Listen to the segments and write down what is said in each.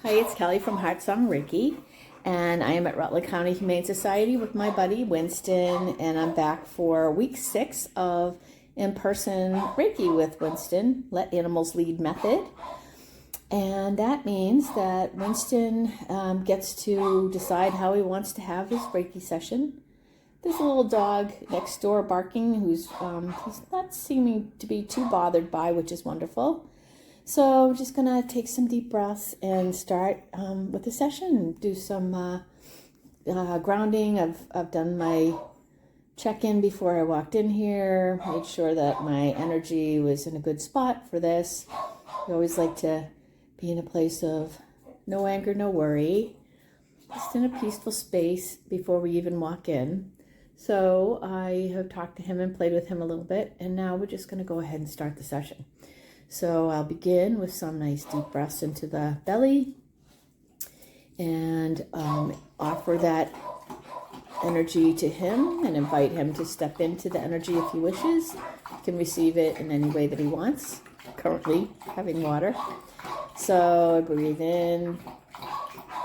Hi, it's Kelly from Heart Song Reiki, and I am at Rutland County Humane Society with my buddy Winston, and I'm back for week 6 of in-person Reiki with Winston, Let Animals Lead method. And that means that Winston gets to decide how he wants to have his Reiki session. There's a little dog next door barking who's he's not seeming to be too bothered by, which is wonderful. So I'm just going to take some deep breaths and start with the session. Do some grounding. I've done my check-in before I walked in here. Made sure that my energy was in a good spot for this. I always like to be in a place of no anger, no worry. Just in a peaceful space before we even walk in. So I have talked to him and played with him a little bit. And now we're just going to go ahead and start the session. So I'll begin with some nice deep breaths into the belly and offer that energy to him and invite him to step into the energy if he wishes. He can receive it in any way that he wants. Currently having water. So I breathe in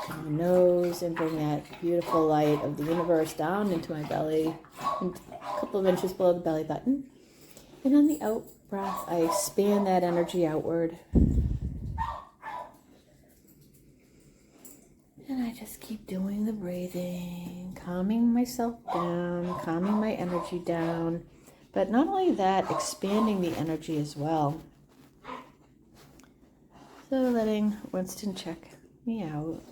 through my nose and bring that beautiful light of the universe down into my belly, a couple of inches below the belly button. And on the out breath, I expand that energy outward. And I just keep doing the breathing, calming myself down, calming my energy down. But not only that, expanding the energy as well. So letting Winston check me out.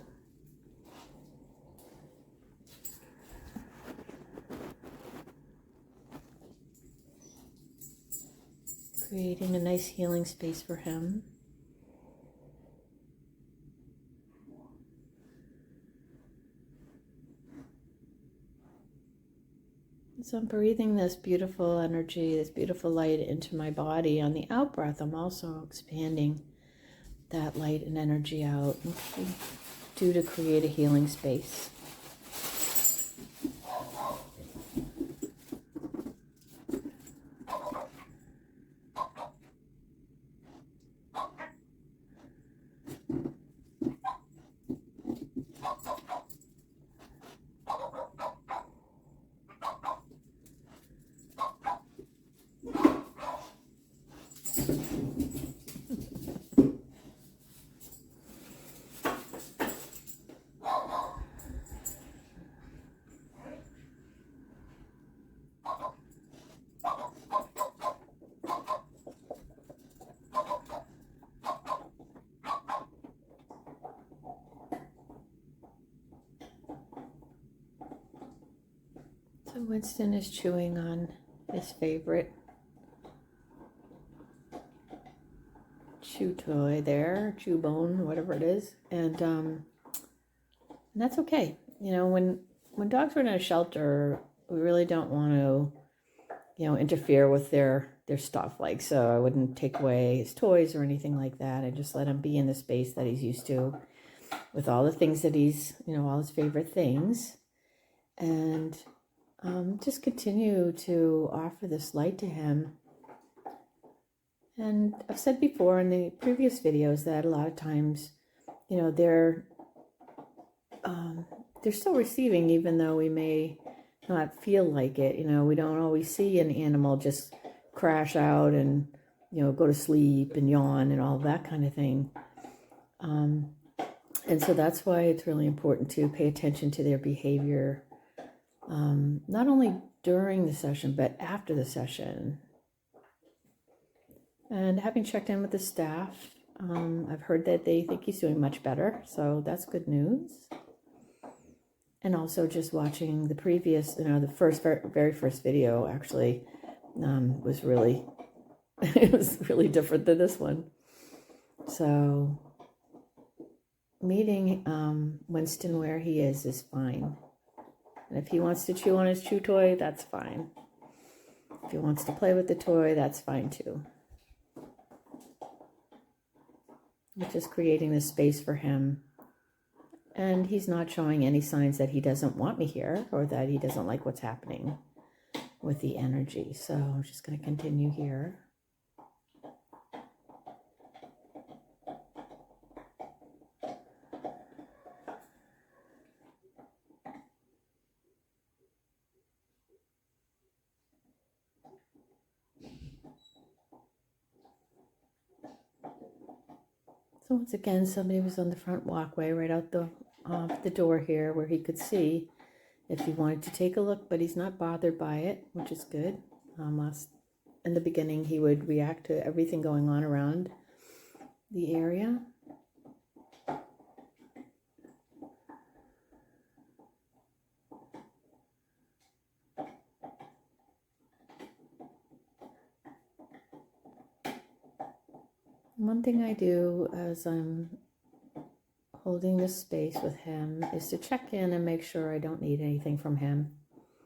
Creating a nice healing space for him. So I'm breathing this beautiful energy, this beautiful light into my body. On the out breath, I'm also expanding that light and energy out to create a healing space. So Winston is chewing on his favorite chew toy there, chew bone, whatever it is, and that's okay. You know, when dogs are in a shelter, we really don't want to, interfere with their stuff. Like, so I wouldn't take away his toys or anything like that. I just let him be in the space that he's used to, with all the things that he's, all his favorite things, and just continue to offer this light to him. And I've said before in the previous videos that a lot of times, they're still receiving, even though we may not feel like it. We don't always see an animal just crash out and, go to sleep and yawn and all that kind of thing. And so that's why it's really important to pay attention to their behavior, not only during the session, but after the session. And having checked in with the staff, I've heard that they think he's doing much better, so that's good news. And also just watching the previous, the very first video actually was really, it was really different than this one. So meeting Winston where he is fine. And if he wants to chew on his chew toy, that's fine. If he wants to play with the toy, that's fine too. It's just creating this space for him. And he's not showing any signs that he doesn't want me here or that he doesn't like what's happening with the energy. So I'm just going to continue here. So once again, somebody was on the front walkway right out the door here where he could see if he wanted to take a look, but he's not bothered by it, which is good. In the beginning, he would react to everything going on around the area. One thing I do as I'm holding this space with him is to check in and make sure I don't need anything from him.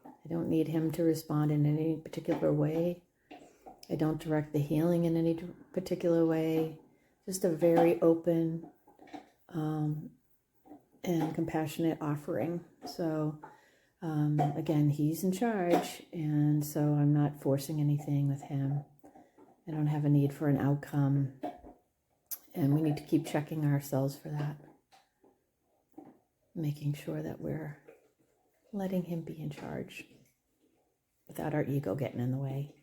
I don't need him to respond in any particular way. I don't direct the healing in any particular way. Just a very open and compassionate offering. So again, he's in charge, and so I'm not forcing anything with him. I don't have a need for an outcome, and we need to keep checking ourselves for that. Making sure that we're letting him be in charge without our ego getting in the way.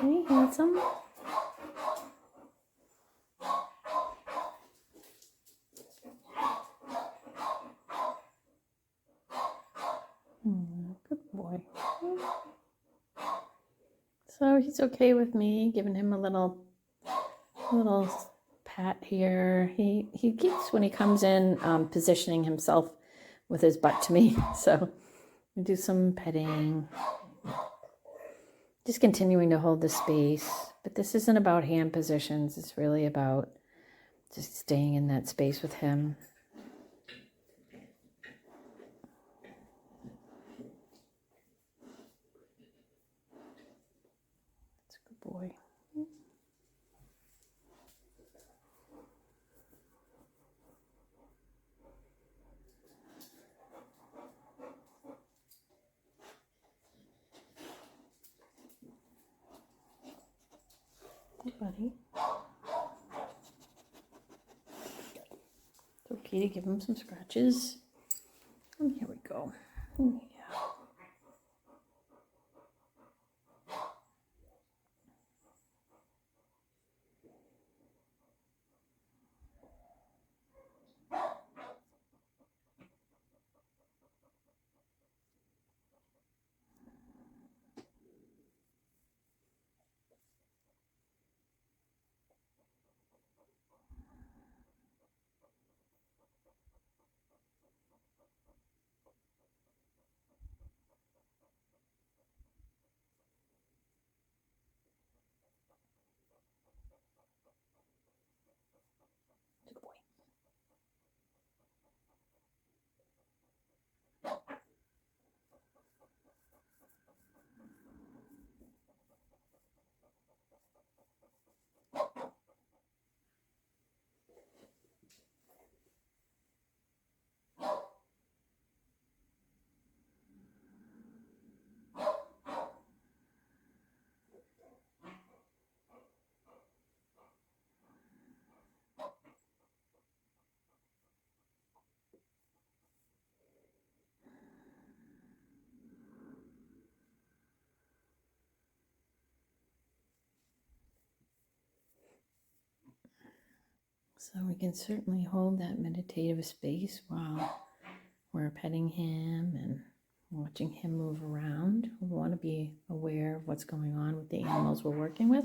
Hey, handsome. Good boy. So he's okay with me giving him a little pat here. He keeps, when he comes in, positioning himself with his butt to me. So we do some petting. Just continuing to hold the space. But this isn't about hand positions. It's really about just staying in that space with him. That's a good boy. Hey, buddy. It's okay to give him some scratches. And here we go. Yeah. Good boy. So we can certainly hold that meditative space while we're petting him and watching him move around. We want to be aware of what's going on with the animals we're working with,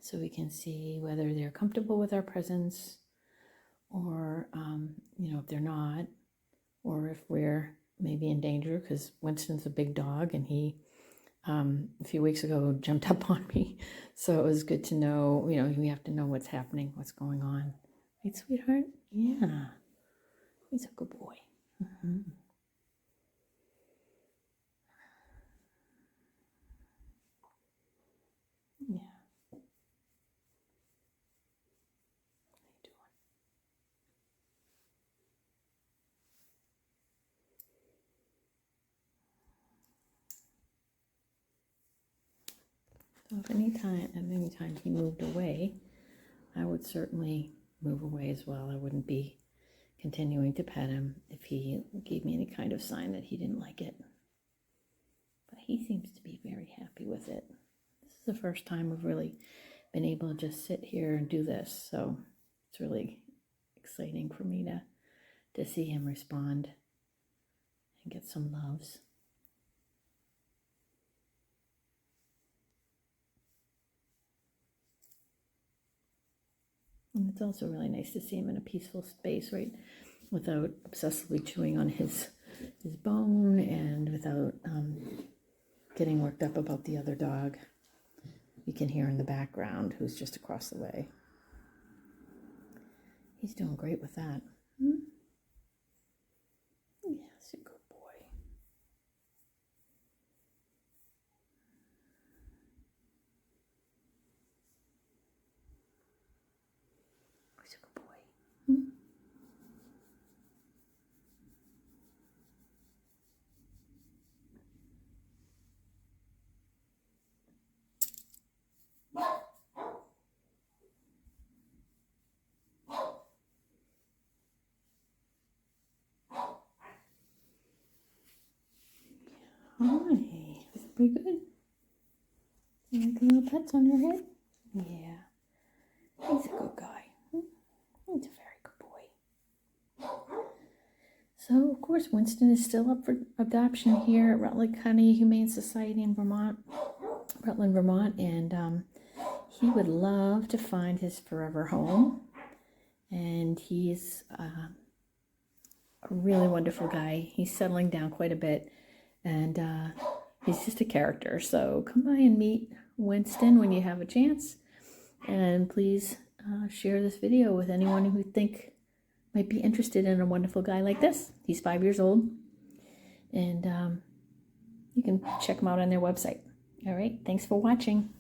so we can see whether they're comfortable with our presence or, if they're not, or if we're maybe in danger, because Winston's a big dog and he, a few weeks ago, jumped up on me. So it was good to know, we have to know what's happening, what's going on. Right, sweetheart? Yeah. He's a good boy. Mm-hmm. Yeah. How you doing? So if at any time he moved away, I would certainly move away as well. I wouldn't be continuing to pet him if he gave me any kind of sign that he didn't like it. But he seems to be very happy with it. This is the first time we've really been able to just sit here and do this. So it's really exciting for me to see him respond and get some loves. And it's also really nice to see him in a peaceful space, right? Without obsessively chewing on his bone and without getting worked up about the other dog you can hear in the background who's just across the way. He's doing great with that. Hmm? Yes, a good boy. He's a good boy. Hmm? Hi, is that pretty good? You like the little pets on your head? Yeah, he's a good guy. He's a very good boy. So, of course, Winston is still up for adoption here at Rutland County Humane Society in Rutland, Vermont, and he would love to find his forever home. And he's a really wonderful guy. He's settling down quite a bit, and he's just a character. So come by and meet Winston when you have a chance, and please share this video with anyone who think might be interested in a wonderful guy like this. He's 5 years old, and you can check him out on their website. All right, thanks for watching.